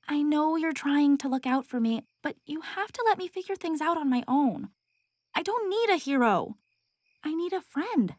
I know you're trying to look out for me, but you have to let me figure things out on my own. I don't need a hero. I need a friend.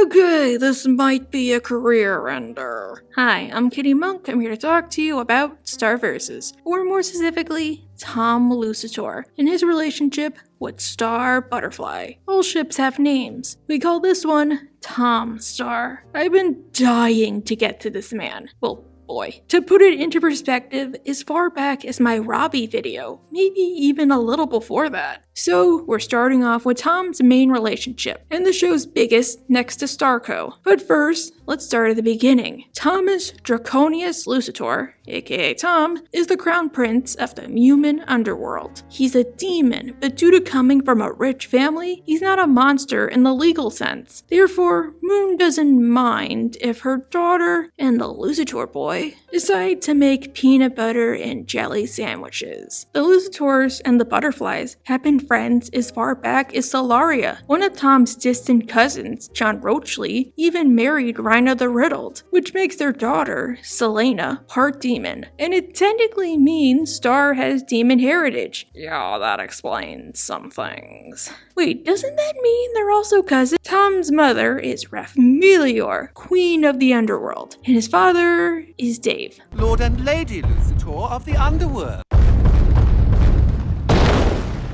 Okay, this might be a career ender. Hi, I'm Kitty Monk. I'm here to talk to you about Star Versus, or more specifically, Tom Lucitor and his relationship with Star Butterfly. All ships have names. We call this one Tomstar. I've been dying to get to this man. Well, boy. To put it into perspective, as far back as my Robbie video, maybe even a little before that. So, we're starting off with Tom's main relationship, and the show's biggest next to Starco. But first, let's start at the beginning. Thomas Draconius Lucitor, aka Tom, is the crown prince of the human underworld. He's a demon, but due to coming from a rich family, he's not a monster in the legal sense. Therefore, Moon doesn't mind if her daughter and the Lucitor boy decide to make peanut butter and jelly sandwiches. The Lucitors and the Butterflies have been friends as far back as Solaria. One of Tom's distant cousins, John Roachley, even married Rhina the Riddled, which makes their daughter, Selena, part demon. And it technically means Star has demon heritage. Yeah, that explains some things. Wait, doesn't that mean they're also cousins? Tom's mother is Raphmelior, queen of the underworld, and his father is Dave, Lord and Lady Lucitor of the underworld.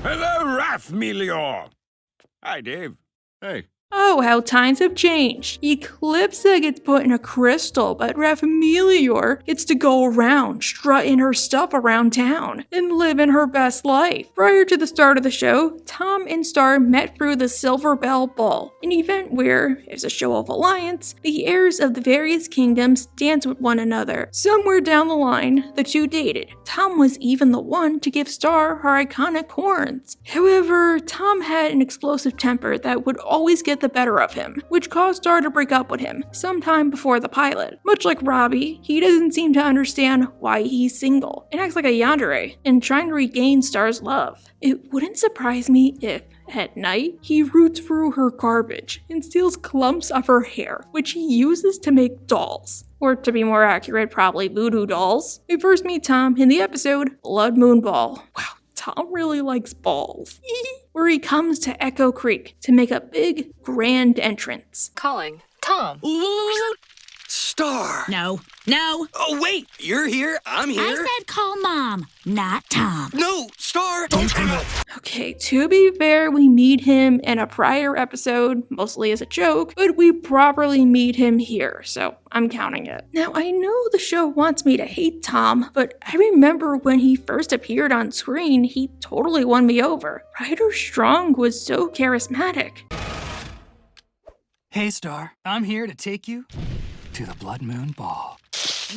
Hello, Raphmelior! Hi, Dave. Hey. Oh, how times have changed. Eclipsa gets put in a crystal, but Raphmelior gets to go around, strutting her stuff around town, and living her best life. Prior to the start of the show, Tom and Star met through the Silver Bell Ball, an event where, as a show of alliance, the heirs of the various kingdoms dance with one another. Somewhere down the line, the two dated. Tom was even the one to give Star her iconic horns. However, Tom had an explosive temper that would always get the better of him, which caused Star to break up with him sometime before the pilot. Much like Robbie, he doesn't seem to understand why he's single and acts like a yandere and trying to regain Star's love. It wouldn't surprise me if, at night, he roots through her garbage and steals clumps of her hair, which he uses to make dolls. Or to be more accurate, probably voodoo dolls. We first meet Tom in the episode Blood Moon Ball. Wow. Tom really likes balls. Where he comes to Echo Creek to make a big, grand entrance. Calling. Tom. Ooh, Star. No. Oh, wait. You're here. I'm here. I said call Mom, not Tom. No, Star. Don't come out. Okay, to be fair, we meet him in a prior episode, mostly as a joke, but we properly meet him here, so I'm counting it. Now, I know the show wants me to hate Tom, but I remember when he first appeared on screen, he totally won me over. Ryder Strong was so charismatic. Hey, Star. I'm here to take you to the Blood Moon Ball.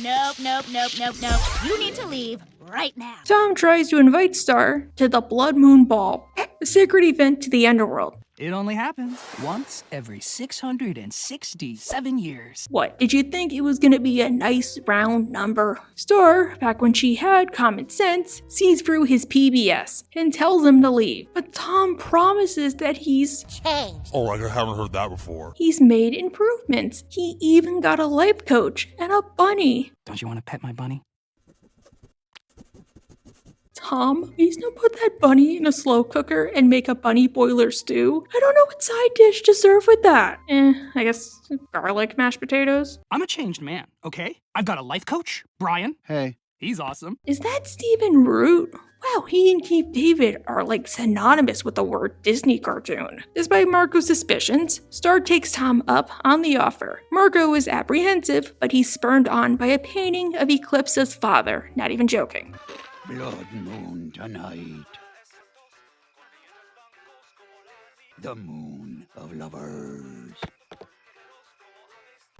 Nope. You need to leave right now. Tom tries to invite Star to the Blood Moon Ball, a sacred event to the underworld. It only happens once every 667 years. What, did you think it was gonna be a nice round number? Star, back when she had common sense, sees through his PBS and tells him to leave. But Tom promises that he's Changed. Oh, I haven't heard that before. He's made improvements. He even got a life coach and a bunny. Don't you want to pet my bunny? Tom, please don't put that bunny in a slow cooker and make a bunny boiler stew. I don't know what side dish to serve with that. I guess garlic mashed potatoes. I'm a changed man, okay? I've got a life coach, Brian. Hey. He's awesome. Is that Stephen Root? Wow, he and Keith David are like synonymous with the word Disney cartoon. Despite Marco's suspicions, Star takes Tom up on the offer. Marco is apprehensive, but he's spurned on by a painting of Eclipsa's father. Not even joking. Blood moon tonight. The moon of lovers.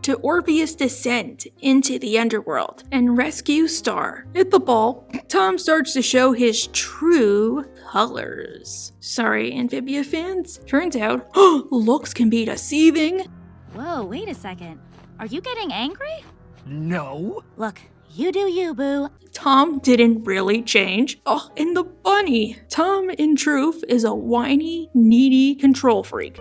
To Orpheus descend into the underworld and rescue Star. At the ball, Tom starts to show his true colors. Sorry, Amphibia fans. Turns out, looks can be deceiving. Whoa, wait a second. Are you getting angry? No. Look, you do you, boo. Tom didn't really change. Oh, and the bunny. Tom, in truth, is a whiny, needy control freak.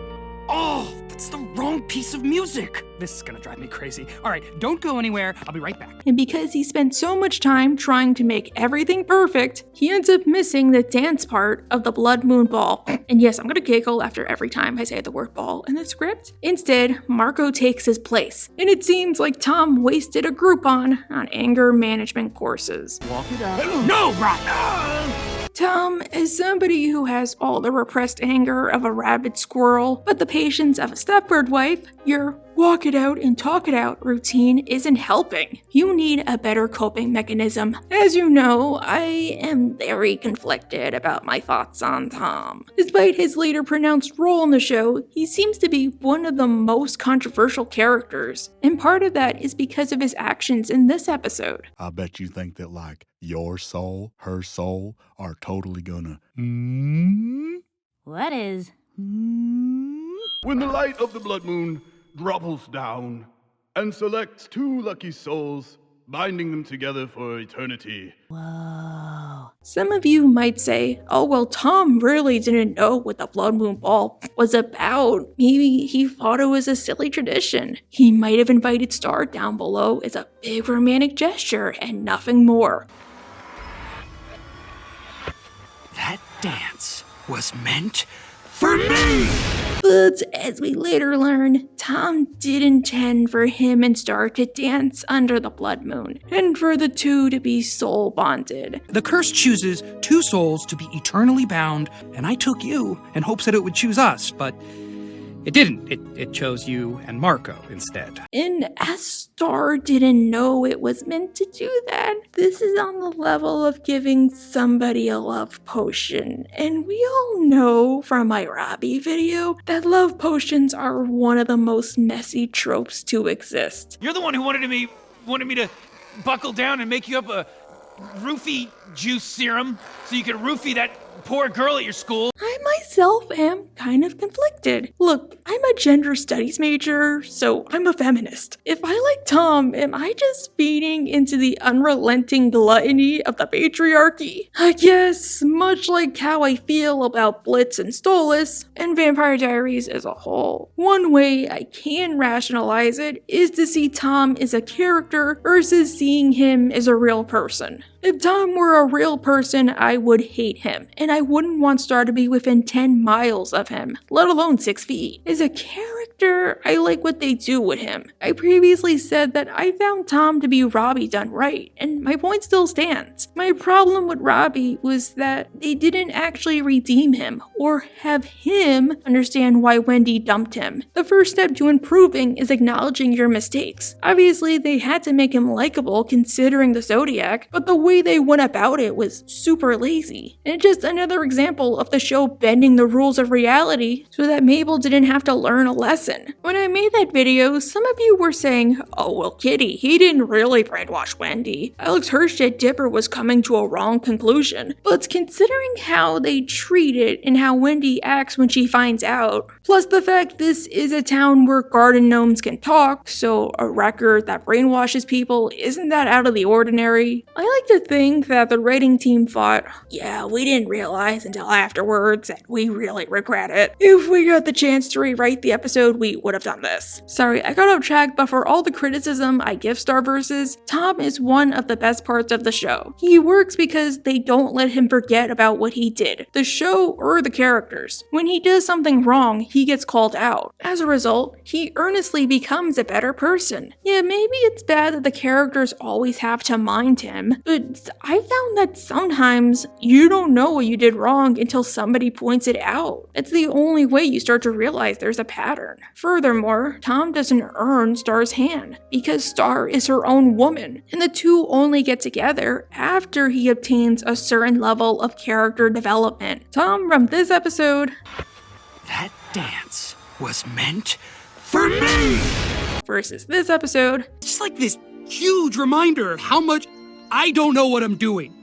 Oh, That's the wrong piece of music. This is gonna drive me crazy. All right, don't go anywhere. I'll be right back. And because he spent so much time trying to make everything perfect, he ends up missing the dance part of the Blood Moon Ball. And yes, I'm gonna giggle after every time I say the word ball in the script. Instead, Marco takes his place. And it seems like Tom wasted a Groupon on anger management courses. Walk it out. No, Rob! Tom, as somebody who has all the repressed anger of a rabid squirrel, but the patience of a Stepford wife, your walk it out and talk it out routine isn't helping. You need a better coping mechanism. As you know, I am very conflicted about my thoughts on Tom. Despite his later pronounced role in the show, he seems to be one of the most controversial characters, and part of that is because of his actions in this episode. I bet you think that, like, your soul, her soul, are totally gonna What is? When the light of the blood moon drops down and selects two lucky souls, binding them together for eternity. Whoa. Some of you might say, oh well, Tom really didn't know what the Blood Moon Ball was about. Maybe he thought it was a silly tradition. He might have invited Star down below as a big romantic gesture and nothing more. That dance was meant for me! But as we later learn, Tom did intend for him and Star to dance under the blood moon, and for the two to be soul bonded. The curse chooses two souls to be eternally bound, and I took you in hopes that it would choose us, but it didn't. It chose you and Marco instead. And as Star didn't know it was meant to do that, this is on the level of giving somebody a love potion. And we all know from my Robbie video that love potions are one of the most messy tropes to exist. You're the one who wanted me to buckle down and make you up a roofie juice serum so you could roofie that poor girl at your school. I myself am kind of conflicted. Look, I'm a gender studies major, so I'm a feminist. If I like Tom, am I just feeding into the unrelenting gluttony of the patriarchy? I guess, much like how I feel about Blitz and Stolas, and Vampire Diaries as a whole. One way I can rationalize it is to see Tom as a character versus seeing him as a real person. If Tom were a real person, I would hate him, and I wouldn't want Star to be within 10 miles of him, let alone 6 feet. As a character, I like what they do with him. I previously said that I found Tom to be Robbie done right, and my point still stands. My problem with Robbie was that they didn't actually redeem him, or have him understand why Wendy dumped him. The first step to improving is acknowledging your mistakes. Obviously, they had to make him likable considering the Zodiac, but the way they went about it was super lazy. And just another example of the show bending the rules of reality so that Mabel didn't have to learn a lesson. When I made that video, some of you were saying, oh well Kitty, he didn't really brainwash Wendy. Alex Hershett Dipper was coming to a wrong conclusion. But considering how they treat it and how Wendy acts when she finds out, plus the fact this is a town where garden gnomes can talk, so a record that brainwashes people isn't that out of the ordinary. I like to think that the writing team thought, yeah, we didn't realize until afterwards and we really regret it. If we got the chance to rewrite the episode, we would have done this. Sorry, I got off track, but for all the criticism I give Starverses, Tom is one of the best parts of the show. He works because they don't let him forget about what he did, the show or the characters. When he does something wrong, he gets called out. As a result, he earnestly becomes a better person. Yeah, maybe it's bad that the characters always have to mind him, but I found that sometimes you don't know what you did wrong until somebody points it out. It's the only way you start to realize there's a pattern. Furthermore, Tom doesn't earn Star's hand because Star is her own woman, and the two only get together after he obtains a certain level of character development. Tom from this episode, That dance was meant for me! Versus this episode, It's like this huge reminder of how much I don't know what I'm doing.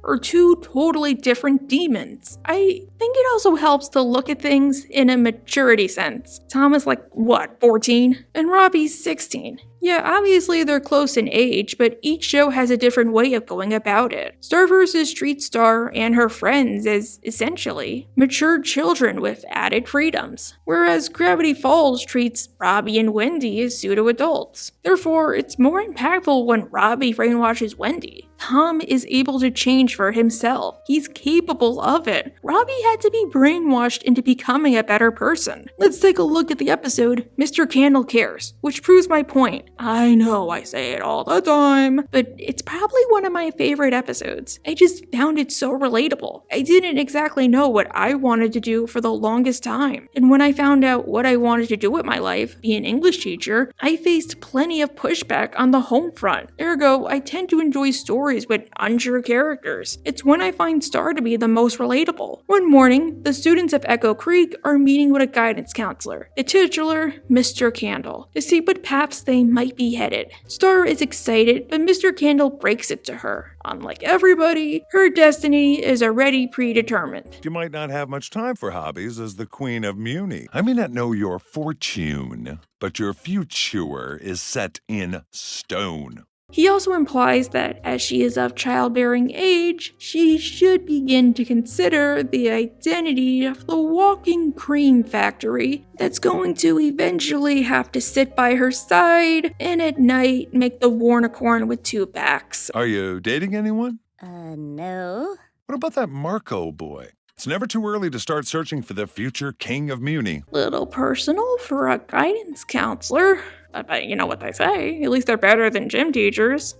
are two totally different demons. I think it also helps to look at things in a maturity sense. Tom is like, what, 14? And Robbie's 16. Yeah, obviously they're close in age, but each show has a different way of going about it. Starverses treats Star and her friends as, essentially, mature children with added freedoms, whereas Gravity Falls treats Robbie and Wendy as pseudo-adults. Therefore, it's more impactful when Robbie brainwashes Wendy. Tom is able to change for himself. He's capable of it. Robbie had to be brainwashed into becoming a better person. Let's take a look at the episode Mr. Candle Cares, which proves my point. I know I say it all the time, but it's probably one of my favorite episodes. I just found it so relatable. I didn't exactly know what I wanted to do for the longest time. And when I found out what I wanted to do with my life, be an English teacher, I faced plenty of pushback on the home front. Ergo, I tend to enjoy stories with unsure characters. It's when I find Star to be the most relatable. One morning, the students of Echo Creek are meeting with a guidance counselor, the titular Mr. Candle, to see what paths they might be headed. Star is excited, but Mr. Candle breaks it to her. Unlike everybody, her destiny is already predetermined. You might not have much time for hobbies as the Queen of Muni. I may not know your fortune, but your future is set in stone. He also implies that as she is of childbearing age, she should begin to consider the identity of the walking cream factory that's going to eventually have to sit by her side and at night make the Warnicorn with two backs. Are you dating anyone? No. What about that Marco boy? It's never too early to start searching for the future king of Muni. Little personal for a guidance counselor. But you know what they say, at least they're better than gym teachers.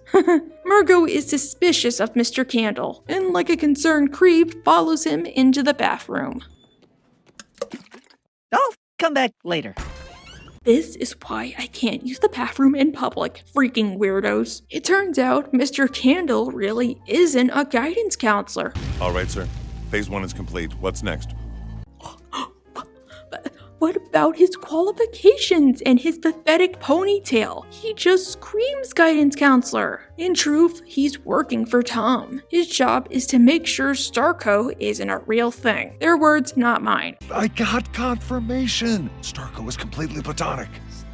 Margot is suspicious of Mr. Candle, and like a concerned creep, follows him into the bathroom. I'll come back later. This is why I can't use the bathroom in public, freaking weirdos. It turns out Mr. Candle really isn't a guidance counselor. All right, sir. Phase 1 is complete. What's next? What about his qualifications and his pathetic ponytail? He just screams guidance counselor. In truth, he's working for Tom. His job is to make sure Starco isn't a real thing. Their words, not mine. I got confirmation. Starco is completely platonic.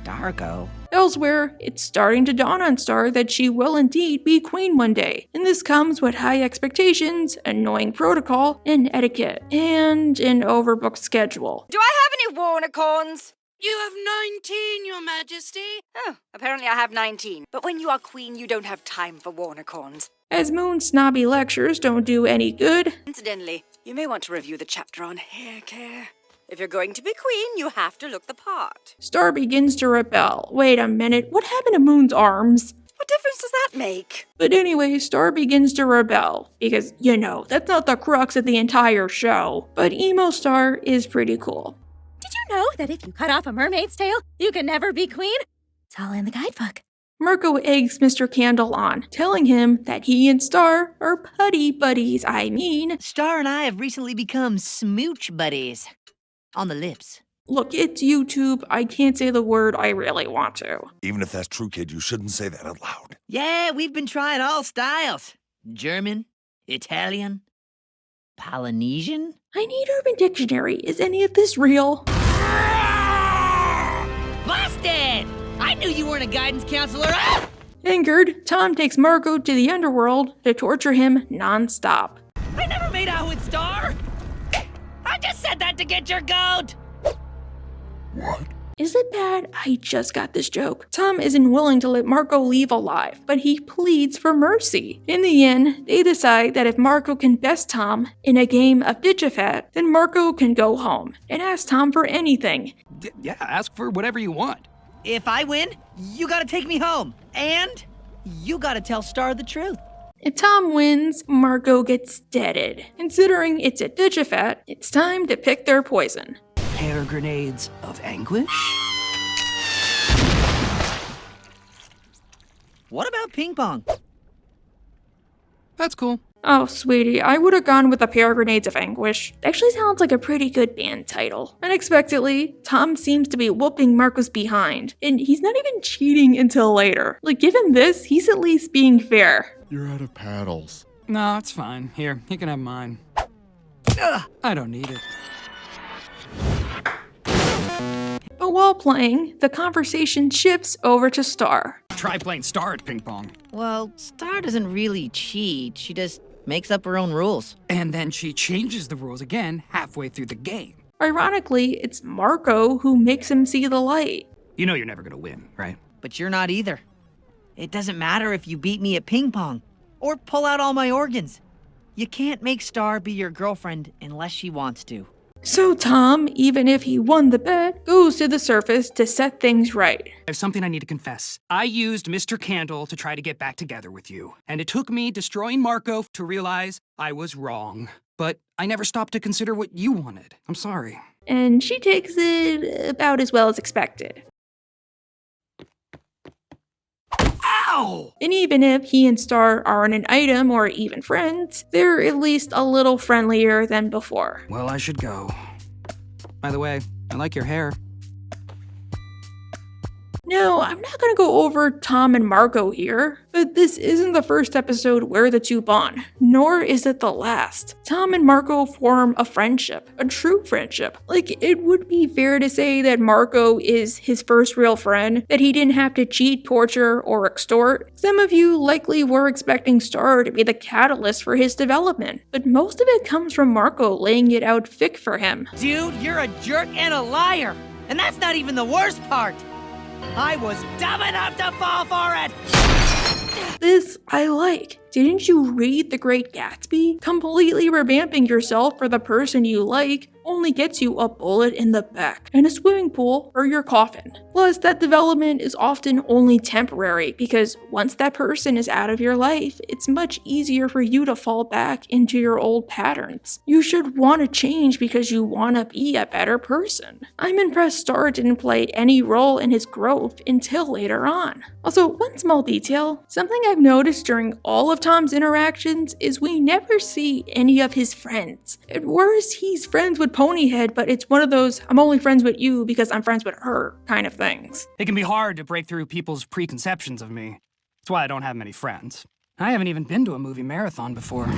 Starco? Elsewhere, it's starting to dawn on Star that she will indeed be queen one day, and this comes with high expectations, annoying protocol, and etiquette, and an overbooked schedule. Do I have any Warnicorns? You have 19, Your Majesty. Oh, apparently I have 19. But when you are queen, you don't have time for Warnicorns. As Moon's snobby lectures don't do any good. Incidentally, you may want to review the chapter on hair care. If you're going to be queen, you have to look the part. Star begins to rebel. Wait a minute, what happened to Moon's arms? What difference does that make? But anyway, Star begins to rebel, because, you know, that's not the crux of the entire show. But Emo Star is pretty cool. Did you know that if you cut off a mermaid's tail, you can never be queen? It's all in the guidebook. Marco eggs Mr. Candle on, telling him that he and Star are putty buddies, Star and I have recently become smooch buddies. On the lips. Look, it's YouTube. I can't say the word I really want to. Even if that's true, kid, you shouldn't say that out loud. Yeah, we've been trying all styles. German, Italian, Polynesian. I need Urban Dictionary. Is any of this real? Busted! I knew you weren't a guidance counselor. Ah! Angered, Tom takes Marco to the underworld to torture him non-stop. I never made out with Star! I just said that to get your goat! What? Is it bad? I just got this joke. Tom isn't willing to let Marco leave alive, but he pleads for mercy. In the end, they decide that if Marco can best Tom in a game of Digifat, then Marco can go home and ask Tom for anything. Yeah, ask for whatever you want. If I win, you gotta take me home. And you gotta tell Star the truth. If Tom wins, Marco gets deaded. Considering it's a Digifat, it's time to pick their poison. Hair grenades of anguish? What about ping pong? That's cool. Oh, sweetie, I would have gone with the Pair Grenades of Anguish. Actually sounds like a pretty good band title. Unexpectedly, Tom seems to be whooping Marco's behind, and he's not even cheating until later. Like, given this, he's at least being fair. You're out of paddles. No, it's fine. Here, you can have mine. I don't need it. But So while playing, the conversation shifts over to Star. Try playing Star at ping pong. Well, Star doesn't really cheat. She just makes up her own rules. And then she changes the rules again halfway through the game. Ironically, it's Marco who makes him see the light. You know you're never gonna win, right? But you're not either. It doesn't matter if you beat me at ping pong or pull out all my organs. You can't make Star be your girlfriend unless she wants to. So Tom, even if he won the bet, goes to the surface to set things right. I have something I need to confess. I used Mr. Candle to try to get back together with you, and it took me destroying Marco to realize I was wrong. But I never stopped to consider what you wanted. I'm sorry. And she takes it about as well as expected. Ow! And even if he and Star aren't an item or even friends, they're at least a little friendlier than before. Well, I should go. By the way, I like your hair. Now, I'm not gonna go over Tom and Marco here, but this isn't the first episode where the two bond, nor is it the last. Tom and Marco form a friendship, a true friendship. Like, it would be fair to say that Marco is his first real friend, that he didn't have to cheat, torture, or extort. Some of you likely were expecting Star to be the catalyst for his development, but most of it comes from Marco laying it out thick for him. Dude, you're a jerk and a liar! And that's not even the worst part! I was dumb enough to fall for it! This I like. Didn't you read The Great Gatsby? Completely revamping yourself for the person you like only gets you a bullet in the back and a swimming pool or your coffin. Plus, that development is often only temporary because once that person is out of your life, it's much easier for you to fall back into your old patterns. You should want to change because you want to be a better person. I'm impressed Star didn't play any role in his growth until later on. Also, one small detail, something I've noticed during all of Tom's interactions is we never see any of his friends. At worst, he's friends with Ponyhead, but it's one of those I'm only friends with you because I'm friends with her kind of things. It can be hard to break through people's preconceptions of me. That's why I don't have many friends. I haven't even been to a movie marathon before.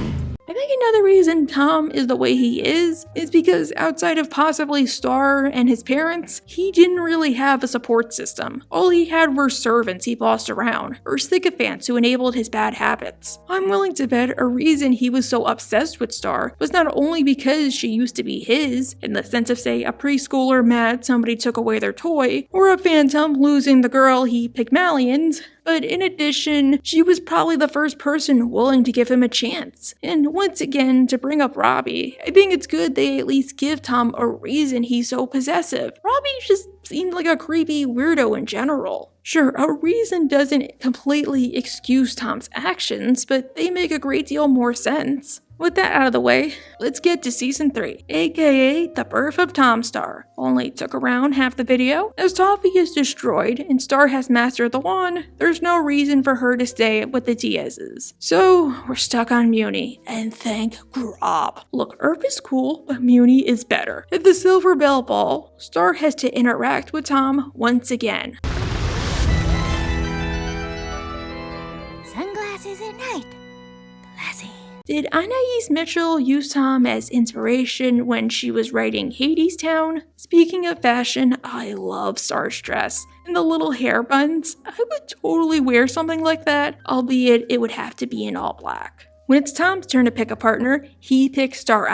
I think another reason Tom is the way he is because outside of possibly Star and his parents, he didn't really have a support system. All he had were servants he bossed around, or sycophants who enabled his bad habits. I'm willing to bet a reason he was so obsessed with Star was not only because she used to be his, in the sense of say a preschooler mad somebody took away their toy, or a phantom losing the girl he Pygmalioned, but in addition, she was probably the first person willing to give him a chance. And once again, to bring up Robbie, I think it's good they at least give Tom a reason he's so possessive. Robbie just seemed like a creepy weirdo in general. Sure, a reason doesn't completely excuse Tom's actions, but they make a great deal more sense. With that out of the way, let's get to Season 3, aka The Birth of Tomstar. Only took around half the video. As Toffee is destroyed and Star has mastered the wand, there's no reason for her to stay with the Diazes. So, we're stuck on Muni, and thank Grob. Look, Earth is cool, but Muni is better. At the Silver Bell Ball, Star has to interact with Tom once again. Sunglasses at night. Classy. Did Anais Mitchell use Tom as inspiration when she was writing Hadestown? Speaking of fashion, I love Star's dress. And the little hair buns, I would totally wear something like that, albeit it would have to be in all black. When it's Tom's turn to pick a partner, he picks Star,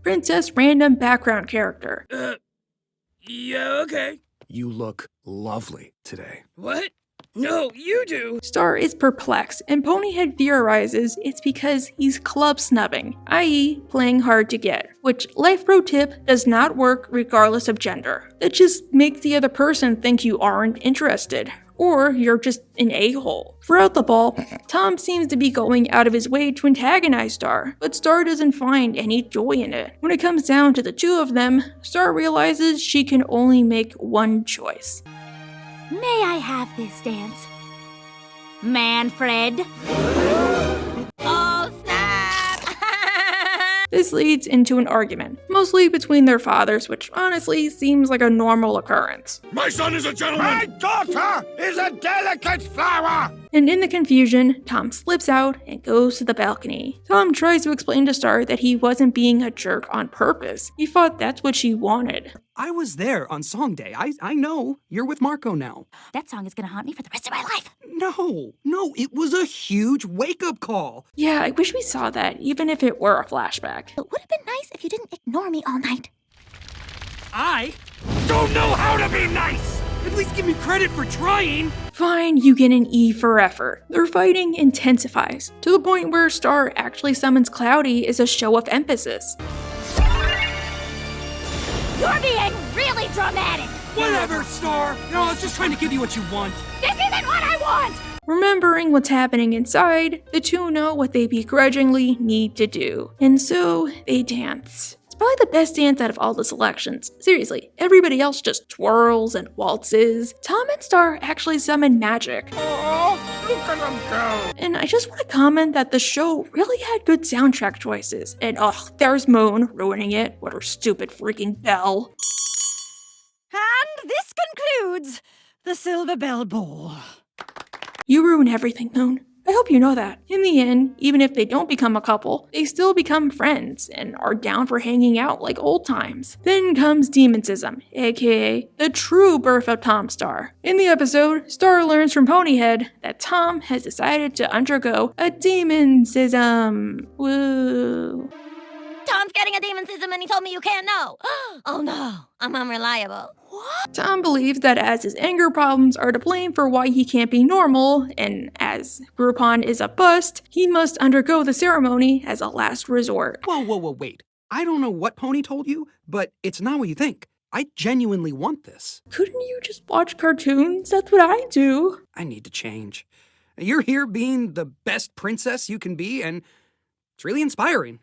Princess Random Background Character. Yeah, okay. You look lovely today. What? No, you do! Star is perplexed, and Ponyhead theorizes it's because he's club snubbing, i.e. playing hard to get, which, life pro tip, does not work regardless of gender. That just makes the other person think you aren't interested, or you're just an a-hole. Throughout the ball, Tom seems to be going out of his way to antagonize Star, but Star doesn't find any joy in it. When it comes down to the two of them, Star realizes she can only make one choice. May I have this dance? Manfred? Oh, snap! This leads into an argument, mostly between their fathers, which honestly seems like a normal occurrence. My son is a gentleman! My daughter is a delicate flower! And in the confusion, Tom slips out and goes to the balcony. Tom tries to explain to Star that he wasn't being a jerk on purpose. He thought that's what she wanted. I was there on song day. I know. You're with Marco now. That song is gonna haunt me for the rest of my life. No, it was a huge wake-up call. Yeah, I wish we saw that, even if it were a flashback. It would have been nice if you didn't ignore me all night. I don't know how to be nice! At least give me credit for trying! Fine, you get an E for effort. Their fighting intensifies, to the point where Star actually summons Cloudy as a show of emphasis. You're being really dramatic. Whatever, Star. No, I was just trying to give you what you want. This isn't what I want. Remembering what's happening inside, the two know what they begrudgingly need to do, and so they dance. It's probably the best dance out of all the selections. Seriously, everybody else just twirls and waltzes. Tom and Star actually summon magic. Oh, look at them go! And I just want to comment that the show really had good soundtrack choices. And there's Moon ruining it with her stupid freaking bell. And this concludes the Silver Bell Ball. You ruin everything, Moon. I hope you know that. In the end, even if they don't become a couple, they still become friends and are down for hanging out like old times. Then comes Demonsism, aka the true birth of Tomstar. In the episode, Star learns from Ponyhead that Tom has decided to undergo a Demonsism. Woo. Tom's getting a demonsism and he told me you can't know. Oh no, I'm unreliable. What? Tom believes that as his anger problems are to blame for why he can't be normal, and as Groupon is a bust, he must undergo the ceremony as a last resort. Whoa, wait. I don't know what Pony told you, but it's not what you think. I genuinely want this. Couldn't you just watch cartoons? That's what I do. I need to change. You're here being the best princess you can be, and it's really inspiring.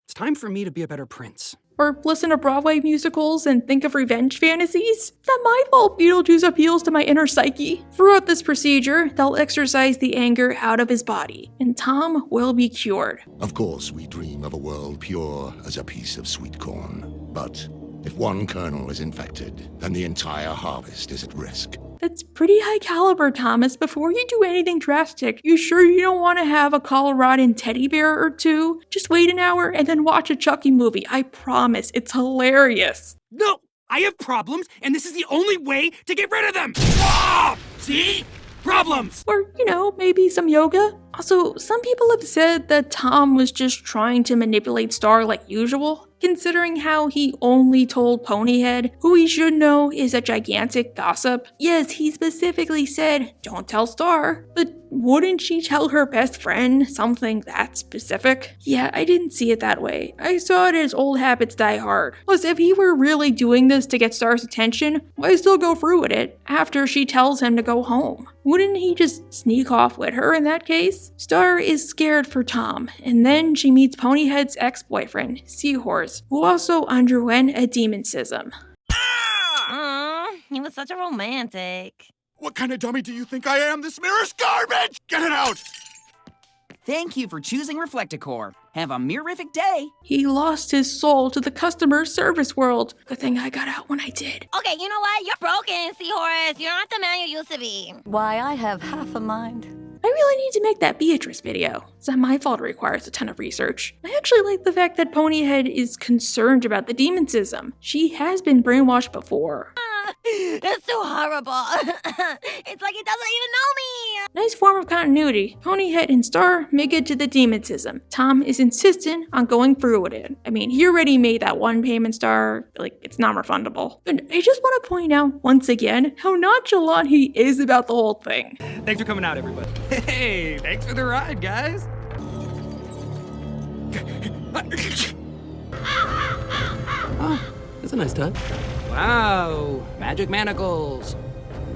It's time for me to be a better prince. Or listen to Broadway musicals and think of revenge fantasies? It's not my fault Beetlejuice appeals to my inner psyche. Throughout this procedure, they'll exorcise the anger out of his body, and Tom will be cured. Of course, we dream of a world pure as a piece of sweet corn. But if one kernel is infected, then the entire harvest is at risk. That's pretty high caliber, Thomas. Before you do anything drastic, you sure you don't want to have a Coloradan teddy bear or two? Just wait an hour and then watch a Chucky movie. I promise, it's hilarious. No, I have problems, and this is the only way to get rid of them! Ah! See? Problems! Or, maybe some yoga. Also, some people have said that Tom was just trying to manipulate Star like usual, considering how he only told Ponyhead, who he should know is a gigantic gossip. Yes, he specifically said, don't tell Star, but wouldn't she tell her best friend something that specific? Yeah, I didn't see it that way. I saw it as old habits die hard. Plus, if he were really doing this to get Star's attention, why still go through with it after she tells him to go home? Wouldn't he just sneak off with her in that case? Star is scared for Tom, and then she meets Ponyhead's ex-boyfriend, Seahorse, who also underwent a demonsism. He was such a romantic. What kind of dummy do you think I am? This mirror's garbage! Get it out! Thank you for choosing Reflecticor. Have a mirrific day. He lost his soul to the customer service world. Good thing I got out when I did. Okay, you know what? You're broken, Seahorse. You're not the man you used to be. Why, I have half a mind. I really need to make that Beatrice video. It's not my fault it requires a ton of research. I actually like the fact that Ponyhead is concerned about the demonsism. She has been brainwashed before. It's so horrible. It's like he doesn't even know me. Nice form of continuity. Ponyhead and Star make it to the demonsism. Tom is insistent on going through with it. I mean, he already made that one payment, Star. It's non-refundable. But I just want to point out once again how nonchalant he is about the whole thing. Thanks for coming out, everybody. Hey, thanks for the ride, guys. Oh, that's a nice touch. Wow, magic manacles.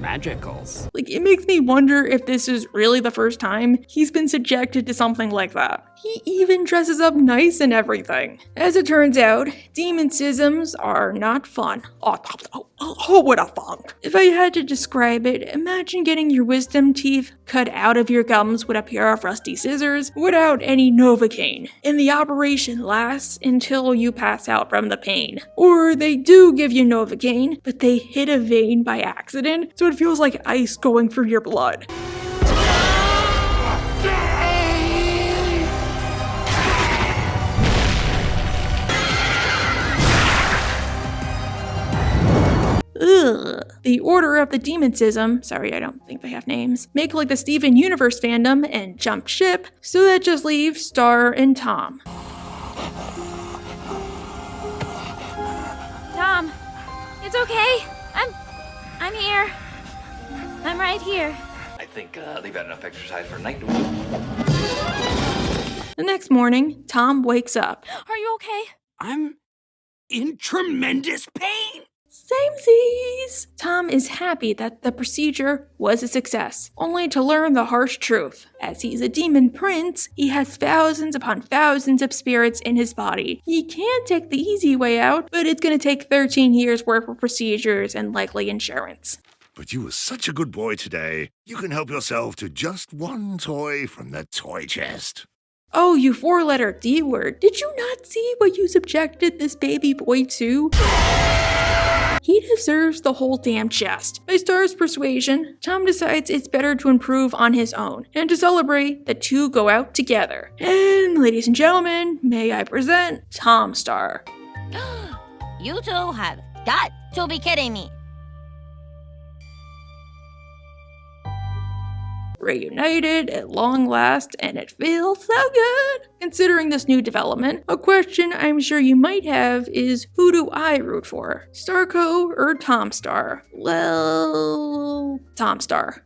Magicals. It makes me wonder if this is really the first time he's been subjected to something like that. He even dresses up nice and everything. As it turns out, demonsisms are not fun. Oh, what a funk. If I had to describe it, imagine getting your wisdom teeth cut out of your gums with a pair of rusty scissors without any Novocaine. And the operation lasts until you pass out from the pain. Or they do give you Novocaine, but they hit a vein by accident, so it feels like ice going through your blood. the Order of the Demonsism, sorry I don't think they have names, make like the Steven Universe fandom and jump ship, so that just leaves Star and Tom. Tom, it's okay. I'm here. I'm right here. I think they've had enough exercise for night. The next morning, Tom wakes up. Are you okay? I'm in tremendous pain. Samesies! Tom is happy that the procedure was a success, only to learn the harsh truth. As he's a demon prince, he has thousands upon thousands of spirits in his body. He can take the easy way out, but it's gonna take 13 years worth of procedures and likely insurance. But you were such a good boy today. You can help yourself to just one toy from the toy chest. Oh, you four-letter D word. Did you not see what you subjected this baby boy to? He deserves the whole damn chest. By Star's persuasion, Tom decides it's better to improve on his own, and to celebrate, the two go out together. And ladies and gentlemen, may I present Tomstar. You two have got to be kidding me. Reunited at long last, and it feels so good. Considering this new development, a question I'm sure you might have is, who do I root for? Starco or Tomstar? Well, Tomstar.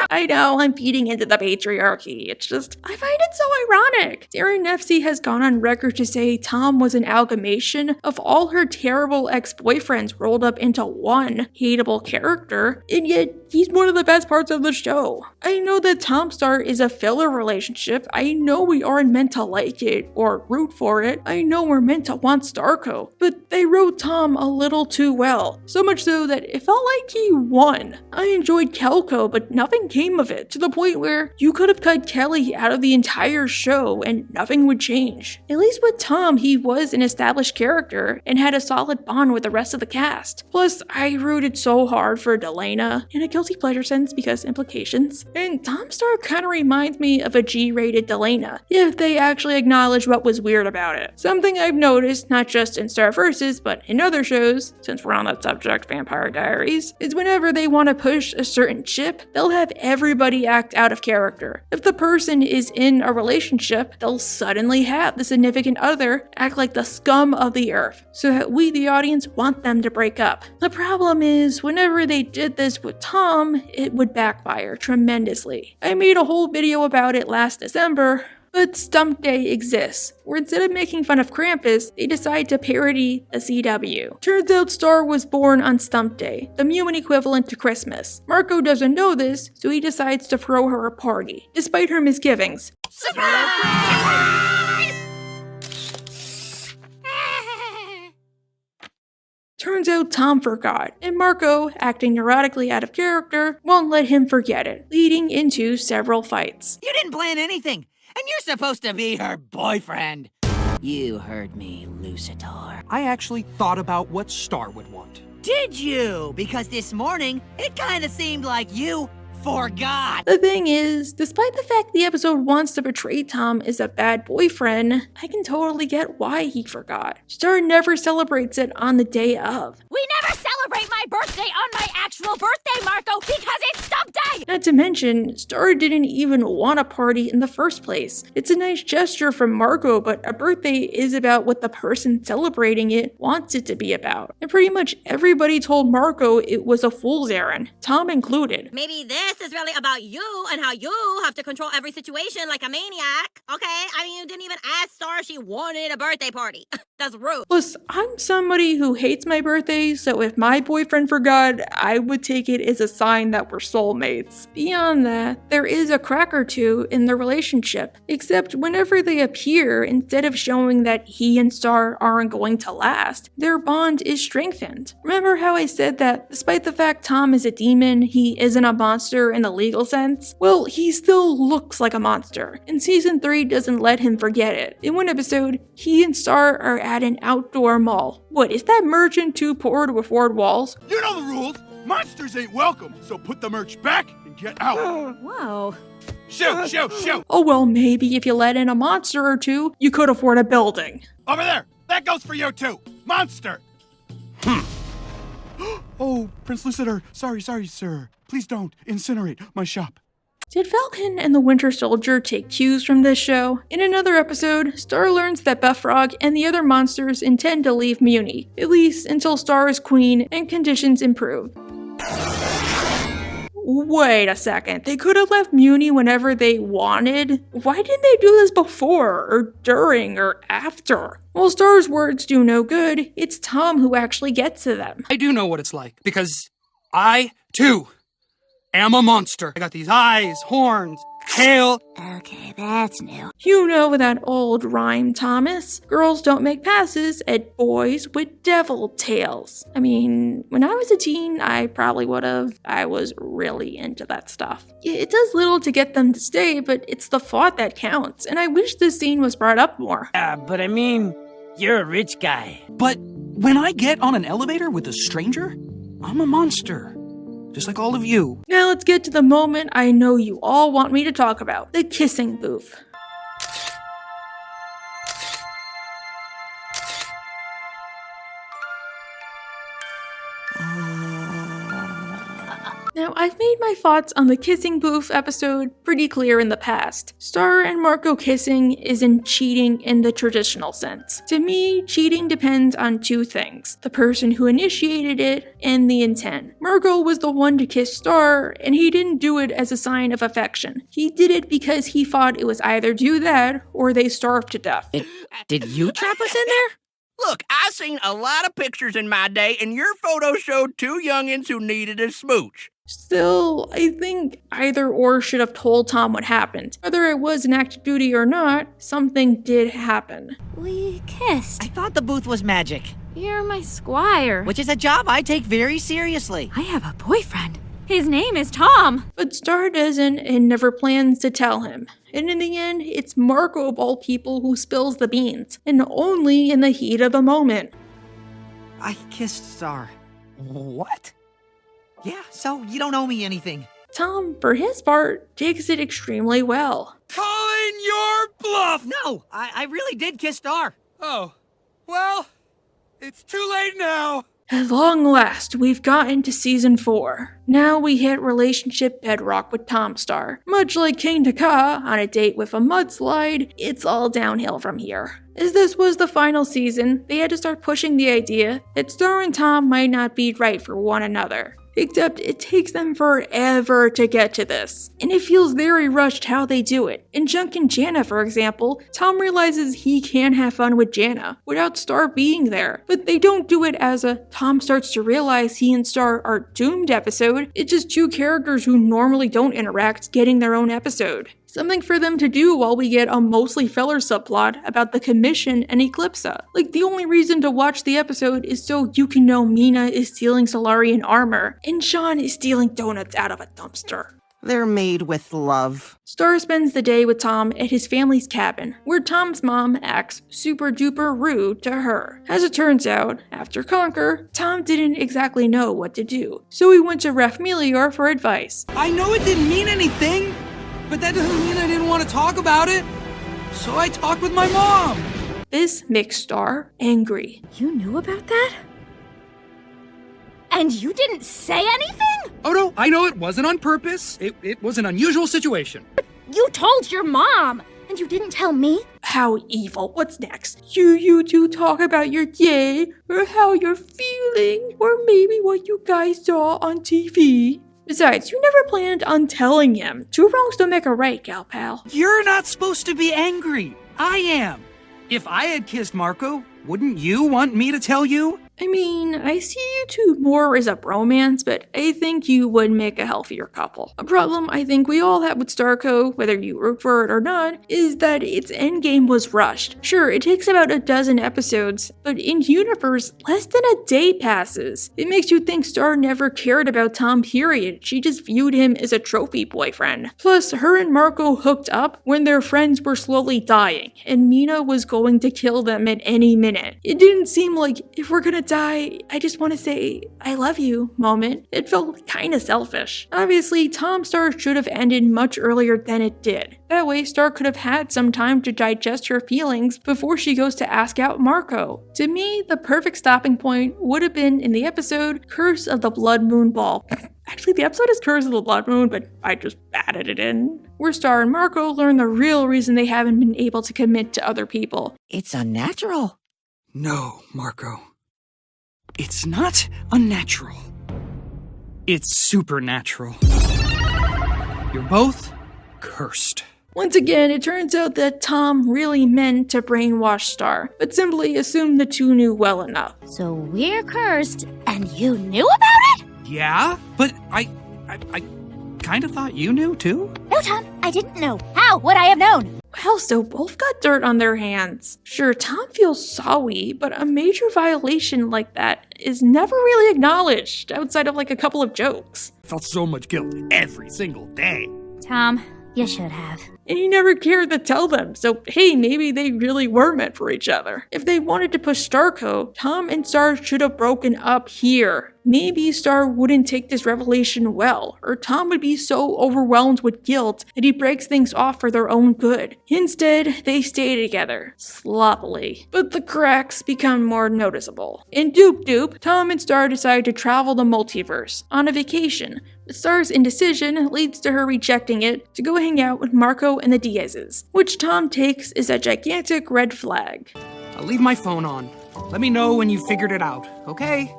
I know, I'm feeding into the patriarchy. It's just, I find it so ironic. Darren Nefsey has gone on record to say Tom was an amalgamation of all her terrible ex-boyfriends rolled up into one hateable character, and yet he's one of the best parts of the show. I know that Tomstar is a filler relationship. I know we aren't meant to like it or root for it. I know we're meant to want Starco, but they wrote Tom a little too well. So much so that it felt like he won. I enjoyed Kelko, but nothing came of it, to the point where you could have cut Kelly out of the entire show and nothing would change. At least with Tom, he was an established character and had a solid bond with the rest of the cast. Plus, I rooted so hard for Delana, in a guilty pleasure sense because implications. And Tomstar kind of reminds me of a G-rated Delana, if they actually acknowledge what was weird about it. Something I've noticed, not just in Star Versus, but in other shows, since we're on that subject, Vampire Diaries, is whenever they want to push a certain chip, they'll have everybody act out of character. If the person is in a relationship, they'll suddenly have the significant other act like the scum of the earth, so that we, the audience, want them to break up. The problem is, whenever they did this with Tom, it would backfire tremendously. I made a whole video about it last December, but Stump Day exists, where instead of making fun of Krampus, they decide to parody the CW. Turns out Star was born on Stump Day, the Mumin equivalent to Christmas. Marco doesn't know this, so he decides to throw her a party, despite her misgivings. Surprise! Turns out Tom forgot, and Marco, acting neurotically out of character, won't let him forget it, leading into several fights. You didn't plan anything, and you're supposed to be her boyfriend. You heard me, Lucitor. I actually thought about what Star would want. Did you? Because this morning, it kind of seemed like you forgot. The thing is, despite the fact the episode wants to portray Tom as a bad boyfriend, I can totally get why he forgot. Star never celebrates it on the day of. We never celebrate my birthday on my actual birthday, Marco, because it's Stump Day! Not to mention, Star didn't even want a party in the first place. It's a nice gesture from Marco, but a birthday is about what the person celebrating it wants it to be about. And pretty much everybody told Marco it was a fool's errand, Tom included. Maybe this is really about you and how you have to control every situation like a maniac. Okay, I mean, you didn't even ask Star if she wanted a birthday party. That's rude. Plus, I'm somebody who hates my birthday, so if my boyfriend forgot, I would take it as a sign that we're soulmates. Beyond that, there is a crack or two in the relationship, except whenever they appear, instead of showing that he and Star aren't going to last, their bond is strengthened. Remember how I said that despite the fact Tom is a demon, he isn't a monster in the legal sense? Well, he still looks like a monster, and season 3 doesn't let him forget it. In one episode, he and Star are at an outdoor mall. What, is that merchant too poor to afford walls? You know the rules. Monsters ain't welcome, so put the merch back and get out. Whoa. Shoot, shoot, shoot. Oh well, maybe if you let in a monster or two, you could afford a building. Over there. That goes for you too! Monster! Oh, Prince Lucidor, sorry, sir. Please don't incinerate my shop. Did Falcon and the Winter Soldier take cues from this show? In another episode, Star learns that Buffrog and the other monsters intend to leave Muni, at least until Star is queen and conditions improve. Wait a second, they could have left Muni whenever they wanted? Why didn't they do this before, or during, or after? While Star's words do no good, it's Tom who actually gets to them. I do know what it's like, because I, too, am a monster. I got these eyes, horns, tail. Okay, that's new. You know that old rhyme, Thomas. Girls don't make passes at boys with devil tails. I mean, when I was a teen, I probably would have. I was really into that stuff. It does little to get them to stay, but it's the thought that counts, and I wish this scene was brought up more. But I mean, you're a rich guy. But when I get on an elevator with a stranger, I'm a monster. Just like all of you. Now let's get to the moment I know you all want me to talk about. The kissing booth. Now, I've made my thoughts on the kissing booth episode pretty clear in the past. Star and Marco kissing isn't cheating in the traditional sense. To me, cheating depends on two things: the person who initiated it and the intent. Marco was the one to kiss Star, and he didn't do it as a sign of affection. He did it because he thought it was either do that or they starve to death. Did you trap us in there? Look, I seen a lot of pictures in my day, and your photo showed two youngins who needed a smooch. Still, I think either or should have told Tom what happened. Whether it was an active duty or not, something did happen. We kissed. I thought the booth was magic. You're my squire. Which is a job I take very seriously. I have a boyfriend. His name is Tom. But Star doesn't and never plans to tell him. And in the end, it's Marco of all people who spills the beans. And only in the heat of the moment. I kissed Star. What? Yeah, so you don't owe me anything. Tom, for his part, takes it extremely well. Calling your bluff! No, I really did kiss Star. Oh, well, it's too late now. At long last, we've gotten to season 4. Now we hit relationship bedrock with Tomstar. Much like King Taka on a date with a mudslide, it's all downhill from here. As this was the final season, they had to start pushing the idea that Star and Tom might not be right for one another. Except it takes them forever to get to this, and it feels very rushed how they do it. In Junk and Jana, for example, Tom realizes he can have fun with Jana without Star being there, but they don't do it as a Tom starts to realize he and Star are doomed episode. It's just two characters who normally don't interact getting their own episode. Something for them to do while we get a mostly filler subplot about the Commission and Eclipsa. Like, the only reason to watch the episode is so you can know Mina is stealing Solarian armor, and Sean is stealing donuts out of a dumpster. They're made with love. Star spends the day with Tom at his family's cabin, where Tom's mom acts super duper rude to her. As it turns out, after Conquer, Tom didn't exactly know what to do, so he went to Ref Melior for advice. I know it didn't mean anything, but that doesn't mean I didn't want to talk about it. So I talked with my mom. This makes Star angry. You knew about that? And you didn't say anything? Oh no, I know it wasn't on purpose. It was an unusual situation. But you told your mom, and you didn't tell me? How evil. What's next? You two talk about your day, or how you're feeling, or maybe what you guys saw on TV. Besides, you never planned on telling him. Two wrongs don't make a right, gal pal. You're not supposed to be angry. I am. If I had kissed Marco, wouldn't you want me to tell you? I mean, I see you two more as a bromance, but I think you would make a healthier couple. A problem I think we all have with Starco, whether you root for it or not, is that its endgame was rushed. Sure, it takes about a dozen episodes, but in universe, less than a day passes. It makes you think Star never cared about Tom, period. She just viewed him as a trophy boyfriend. Plus, her and Marco hooked up when their friends were slowly dying, and Mina was going to kill them at any minute. It didn't seem like if we're gonna die, I just want to say I love you moment. It felt kinda selfish. Obviously, Tomstar should have ended much earlier than it did. That way, Star could have had some time to digest her feelings before she goes to ask out Marco. To me, the perfect stopping point would have been in the episode Curse of the Blood Moon Ball. Actually, the episode is Curse of the Blood Moon, but I just added it in. Where Star and Marco learn the real reason they haven't been able to commit to other people. It's unnatural. No, Marco. It's not unnatural. It's supernatural. You're both cursed. Once again, it turns out that Tom really meant to brainwash Star, but simply assumed the two knew well enough. So we're cursed, and you knew about it? Yeah, but I kind of thought you knew too. No, Tom, I didn't know. How would I have known? Well, so both got dirt on their hands. Sure, Tom feels sorry, but a major violation like that is never really acknowledged outside of like a couple of jokes. I felt so much guilt every single day. Tom, you should have. And he never cared to tell them, so hey, maybe they really were meant for each other. If they wanted to push Starco, Tom and Star should have broken up here. Maybe Star wouldn't take this revelation well, or Tom would be so overwhelmed with guilt that he breaks things off for their own good. Instead, they stay together, sloppily. But the cracks become more noticeable. In Doop Doop, Tom and Star decide to travel the multiverse on a vacation. But Star's indecision leads to her rejecting it to go hang out with Marco and the Diazes, which Tom takes as a gigantic red flag. I'll leave my phone on. Let me know when you figured it out, okay?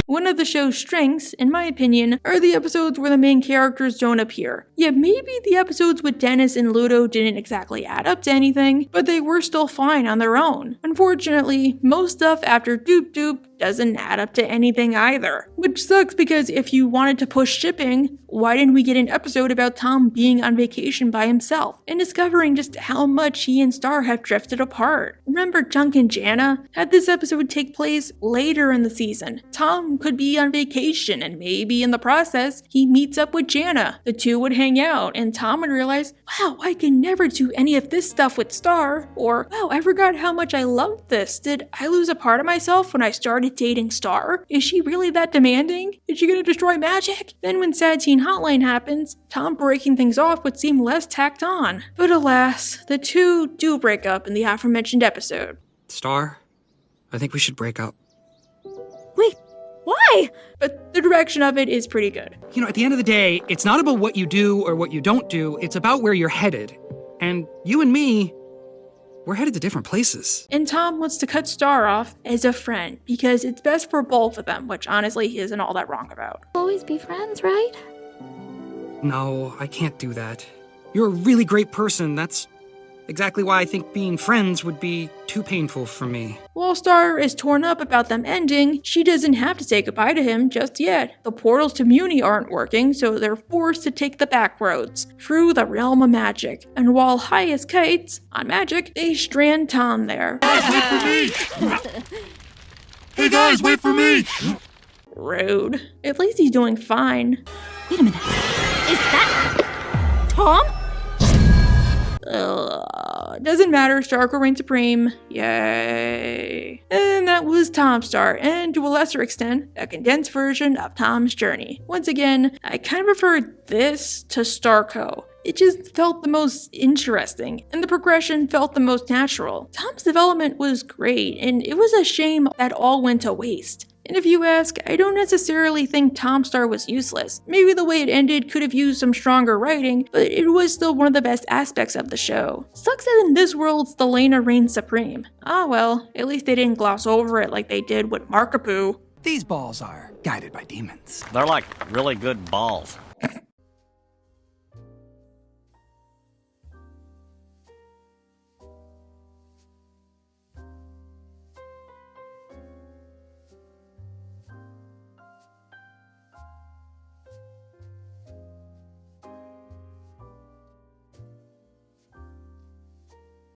One of the show's strengths, in my opinion, are the episodes where the main characters don't appear. Yeah, maybe the episodes with Dennis and Ludo didn't exactly add up to anything, but they were still fine on their own. Unfortunately, most stuff after Doop Doop doesn't add up to anything either. Which sucks because if you wanted to push shipping, why didn't we get an episode about Tom being on vacation by himself and discovering just how much he and Star have drifted apart? Remember Junk and Jana? Had this episode take place later in the season, Tom could be on vacation and maybe in the process, he meets up with Jana. The two would hang out and Tom would realize, wow, I can never do any of this stuff with Star. Or, wow, I forgot how much I loved this. Did I lose a part of myself when I started dating Star? Is she really that demanding? Is she gonna destroy magic? Then when Sad Teen Hotline happens, Tom breaking things off would seem less tacked on. But alas, the two do break up in the aforementioned episode. Star, I think we should break up. Wait, why? But the direction of it is pretty good. You know, at the end of the day, it's not about what you do or what you don't do, it's about where you're headed. And you and me, we're headed to different places. And Tom wants to cut Star off as a friend because it's best for both of them, which honestly he isn't all that wrong about. Always be friends, right? No, I can't do that. You're a really great person. That's exactly why I think being friends would be too painful for me. While Star is torn up about them ending, she doesn't have to say goodbye to him just yet. The portals to Muni aren't working, so they're forced to take the back roads through the realm of magic. And while high as kites on magic, they strand Tom there. Guys, wait for me! Hey guys, wait for me! Rude. At least he's doing fine. Wait a minute. Is that Tom? Doesn't matter, Stark will reign supreme. Yay. And that was Tomstar, and to a lesser extent, a condensed version of Tom's journey. Once again, I kind of preferred this to Starco. It just felt the most interesting, and the progression felt the most natural. Tom's development was great, and it was a shame that all went to waste. And if you ask, I don't necessarily think Tomstar was useless. Maybe the way it ended could have used some stronger writing, but it was still one of the best aspects of the show. Sucks that in this world, Stelena reigns supreme. Ah well, at least they didn't gloss over it like they did with Markapoo. These balls are guided by demons. They're like really good balls.